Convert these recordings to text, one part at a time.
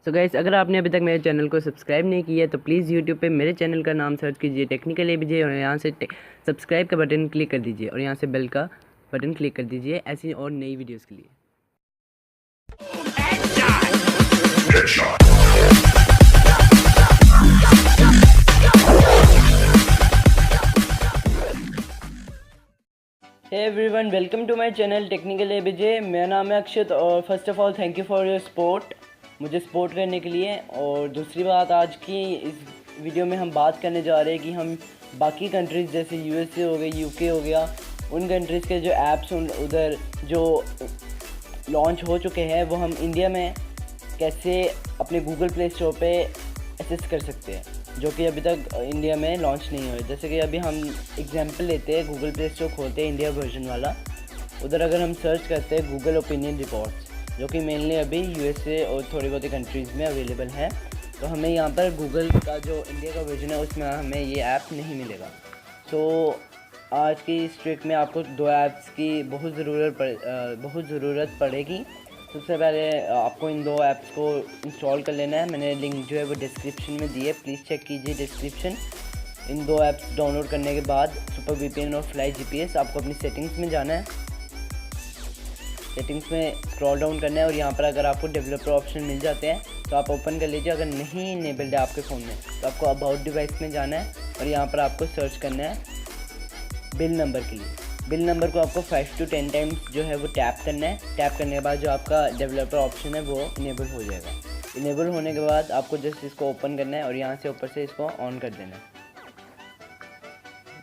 So guys, अगर आपने अभी तक मेरे चैनल को सब्सक्राइब नहीं किया तो प्लीज़ यूट्यूब पे मेरे चैनल का नाम सर्च कीजिए टेक्निकल एबीजे और यहाँ से सब्सक्राइब का बटन क्लिक कर दीजिए और यहाँ से बेल का बटन क्लिक कर दीजिए ऐसी और नई वीडियोस के लिए। Hey everyone, welcome to my channel technical ABJ. मेरा नाम है अक्षत और first of all thank you for your support, मुझे सपोर्ट करने के लिए। और दूसरी बात, आज की इस वीडियो में हम बात करने जा रहे हैं कि हम बाकी कंट्रीज़ जैसे यूएसए हो गई, यूके हो गया, उन कंट्रीज़ के जो ऐप्स उधर जो लॉन्च हो चुके हैं वो हम इंडिया में कैसे अपने गूगल प्ले स्टोर पे एक्सेस कर सकते हैं, जो कि अभी तक इंडिया में लॉन्च नहीं हुए। जैसे कि अभी हम एग्जांपल लेते हैं, गूगल प्ले स्टोर खोलते हैं इंडिया वर्जन वाला, उधर अगर हम सर्च करते हैं गूगल ओपिनियन रिपोर्ट्स, जो कि मेनली अभी यूएसए और थोड़ी बहुत कंट्रीज़ में अवेलेबल है, तो हमें यहाँ पर गूगल का जो इंडिया का वर्जन है उसमें हमें ये ऐप नहीं मिलेगा। तो आज की इस ट्रिक में आपको दो ऐप्स की बहुत ज़रूरत पड़ेगी। सबसे पहले आपको इन दो ऐप्स को इंस्टॉल कर लेना है। मैंने लिंक जो है वो डिस्क्रिप्शन में दी है, प्लीज़ चेक कीजिए डिस्क्रिप्शन। इन दो ऐप्स डाउनलोड करने के बाद सुपर वीपीएन और फ्लाई जीपीएस आपको अपनी सेटिंग्स में जाना है। सेटिंग्स में स्क्रॉल डाउन करना है और यहाँ पर अगर आपको डेवलपर ऑप्शन मिल जाते हैं तो आप ओपन कर लीजिए। अगर नहीं इनेबल्ड है आपके फ़ोन में तो आपको अबाउट डिवाइस में जाना है और यहाँ पर आपको सर्च करना है बिल नंबर के लिए। बिल नंबर को आपको 5 to 10 टाइम्स जो है वो टैप करना है। टैप करने के बाद जो आपका डेवलपर ऑप्शन है वो इनेबल हो जाएगा। इनेबल होने के बाद आपको जस्ट इसको ओपन करना है और यहाँ से ऊपर से इसको ऑन कर देना है।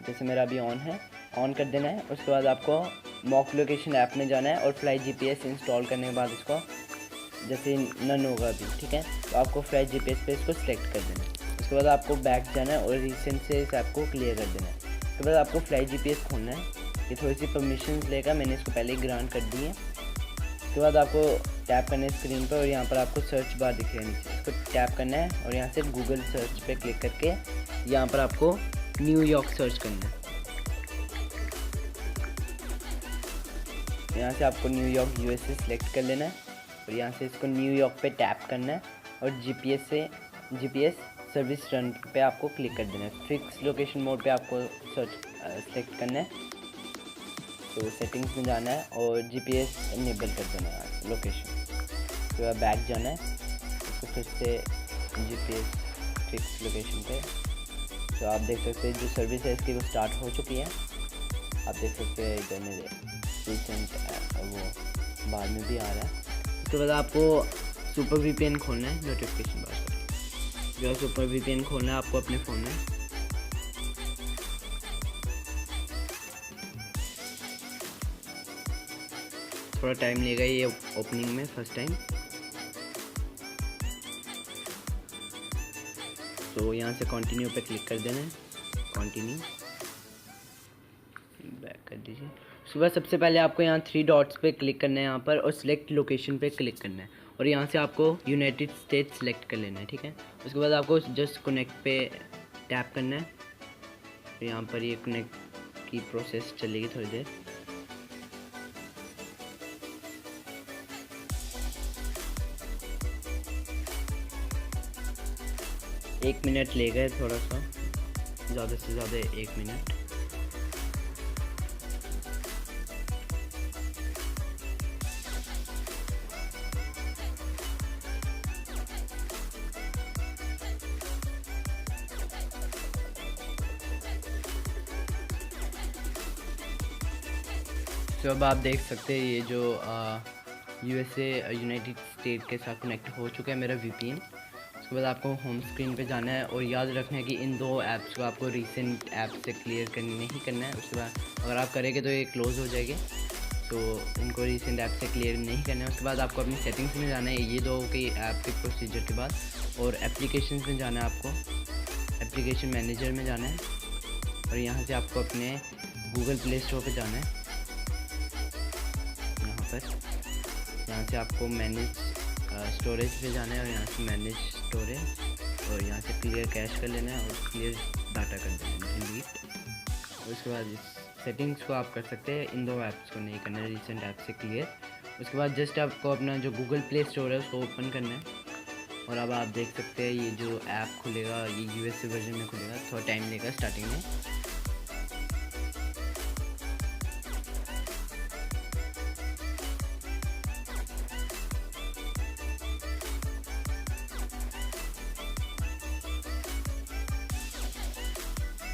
जैसे मेरा अभी ऑन है, ऑन कर देना है। उसके बाद आपको मॉक लोकेशन ऐप में जाना है और फ्लाई जीपीएस इंस्टॉल करने के बाद इसको जैसे नन होगा अभी, ठीक है, तो आपको फ्लाई जीपीएस पे इसको सिलेक्ट कर देना है। उसके बाद आपको बैक जाना है और रिसेंट से इस ऐप को क्लियर कर देना है। उसके बाद आपको फ्लाई जीपीएस खोलना है। ये थोड़ी सी परमिशंस लेगा, मैंने इसको पहले ही ग्रांट कर दी है। उसके बाद आपको टैप करना है स्क्रीन पर और यहाँ पर आपको सर्च बार दिख रहा है नीचे, इसको टैप करना है और यहाँ से गूगल सर्च पे क्लिक करके यहाँ पर आपको न्यूयॉर्क सर्च करना है। यहाँ से आपको न्यूयॉर्क यूएसए सिलेक्ट कर लेना है और यहाँ से इसको न्यूयॉर्क पे टैप करना है और जीपीएस सर्विस रन पे आपको क्लिक कर देना है। फिक्स लोकेशन मोड पे आपको सर्च सेलेक्ट करना है। तो सेटिंग्स में जाना है और जीपीएस इनेबल कर देना है लोकेशन। उसके बाद बैक जाना है, उसको फिर से जीपीएस फिक्स लोकेशन पे। तो आप देख सकते हैं जो सर्विस है इसकी वो स्टार्ट हो चुकी है। आप देख सकते हैं इधर मेरे रिसेंट वो बाद में भी आ रहा है। उसके बाद आपको सुपर वीपीएन खोलना है, नोटिफिकेशन बार जो सुपर वीपीएन खोलना है आपको अपने फ़ोन में। थोड़ा टाइम लेगा ये ओपनिंग में फर्स्ट टाइम। तो यहाँ से कंटिन्यू पे क्लिक कर देना है, कंटिन्यू बैक कर दीजिए। उसके बाद सबसे पहले आपको यहाँ 3 डॉट्स पे क्लिक करना है यहाँ पर और सिलेक्ट लोकेशन पे क्लिक करना है और यहाँ से आपको यूनाइटेड स्टेट्स सेलेक्ट कर लेना है, ठीक है। उसके बाद आपको जस्ट कनेक्ट पे टैप करना है। तो यहाँ पर ये कनेक्ट की प्रोसेस चलेगी थोड़ी देर। एक मिनट लेगा थोड़ा सा, ज़्यादा से ज़्यादा 1 मिनट। तो अब आप देख सकते हैं ये जो यूएसए यूनाइटेड स्टेट के साथ कनेक्ट हो चुका है मेरा वीपीएन। उसके बाद आपको होम स्क्रीन पे जाना है और याद रखना है कि इन दो ऐप्स को आपको रीसेंट ऐप से क्लियर नहीं करना है। उसके बाद अगर आप करेंगे तो ये क्लोज़ हो जाएगी, तो इनको रीसेंट ऐप से क्लियर नहीं करना है। उसके बाद आपको अपनी सेटिंग्स में जाना है, ये दो की ऐप के प्रोसीजर के बाद, और एप्लीकेशन में जाना है। आपको एप्लीकेशन मैनेजर में जाना है और यहाँ से आपको अपने गूगल प्ले स्टोर पर जाना है। यहाँ से आपको मैनेज स्टोरेज पे जाना है और यहाँ से मैनेज स्टोरेज और यहाँ से क्लियर कैश कर लेना है और क्लियर डाटा कर देना है, डिलीट। उसके बाद इस सेटिंग्स को आप कर सकते हैं, इन दो ऐप्स को नहीं करना है रीसेंट ऐप से क्लियर। उसके बाद जस्ट आपको अपना जो गूगल प्ले स्टोर है उसको ओपन करना है और अब आप देख सकते हैं ये जो ऐप खुलेगा ये यूएसए वर्जन में खुलेगा, थोड़ा टाइम लेगा स्टार्टिंग में।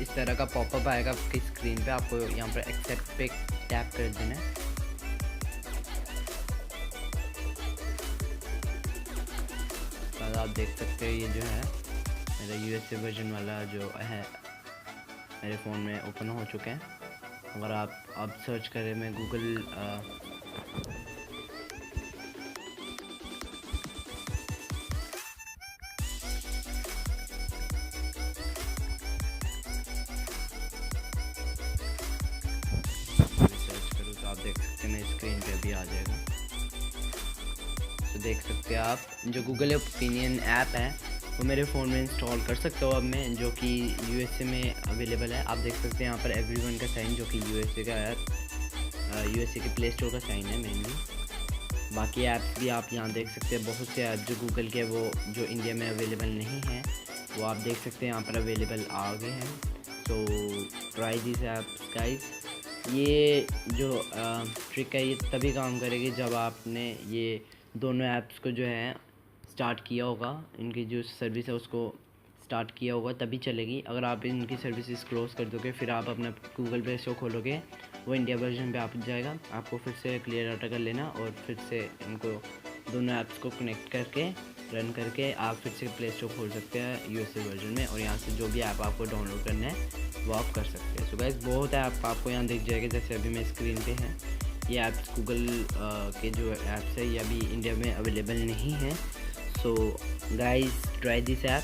इस तरह का पॉपअप आएगा आपकी स्क्रीन पे, आपको यहाँ पर एक्सेप्ट पे टैप कर देना है। तो आप देख सकते हैं ये जो है मेरा यूएसए वर्जन वाला जो है मेरे फ़ोन में ओपन हो चुके हैं। अगर आप अब सर्च करें मैं गूगल आप देख सकते हैं मेरी स्क्रीन पे भी आ जाएगा। तो देख सकते हैं आप जो गूगल ओपिनियन ऐप है वो मेरे फ़ोन में इंस्टॉल कर सकता हूँ अब मैं, जो कि यूएसए में अवेलेबल है। आप देख सकते हैं यहाँ पर एवरीवन का साइन जो कि यूएसए का है, यूएसए के प्ले स्टोर का साइन है मेनली। बाकी ऐप्स भी आप यहाँ देख सकते हैं, बहुत से ऐप जो गूगल के वो जो इंडिया में अवेलेबल नहीं है वो आप देख सकते हैं यहाँ पर अवेलेबल आ गए हैं। तो ट्राई दिस ऐप्स गाइस। ये जो ट्रिक है ये तभी काम करेगी जब आपने ये दोनों ऐप्स को जो है स्टार्ट किया होगा, इनकी जो सर्विस है उसको स्टार्ट किया होगा तभी चलेगी। अगर आप इनकी सर्विसेज क्लोज कर दोगे फिर आप अपना गूगल प्ले स्टोर खोलोगे वो इंडिया वर्जन पे आप जाएगा, आपको फिर से क्लियर डाटा कर लेना और फिर से इनको दोनों ऐप्स को कनेक्ट करके रन करके आप फिर से प्ले स्टोर खोल सकते हैं यूएसए वर्जन में, और यहाँ से जो भी ऐप आपको डाउनलोड करना है वो आप कर सकते हैं। सो गाइस बहुत ऐप आपको यहाँ दिख जाएगा, जैसे अभी मैं स्क्रीन पे है ये ऐप्स गूगल के जो ऐप्स है ये अभी इंडिया में अवेलेबल नहीं है। So guys try this app,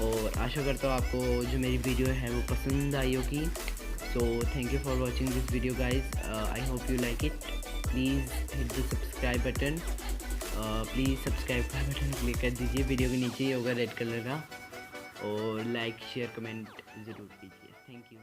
और आशा करता हूँ आपको जो मेरी वीडियो है वो पसंद आई होगी। So thank you for watching this video guys, I hope you like it. Please hit the subscribe button, please subscribe का बटन क्लिक कर दीजिए, वीडियो के नीचे ही होगा रेड कलर का, और लाइक शेयर कमेंट ज़रूर कीजिए। Thank you.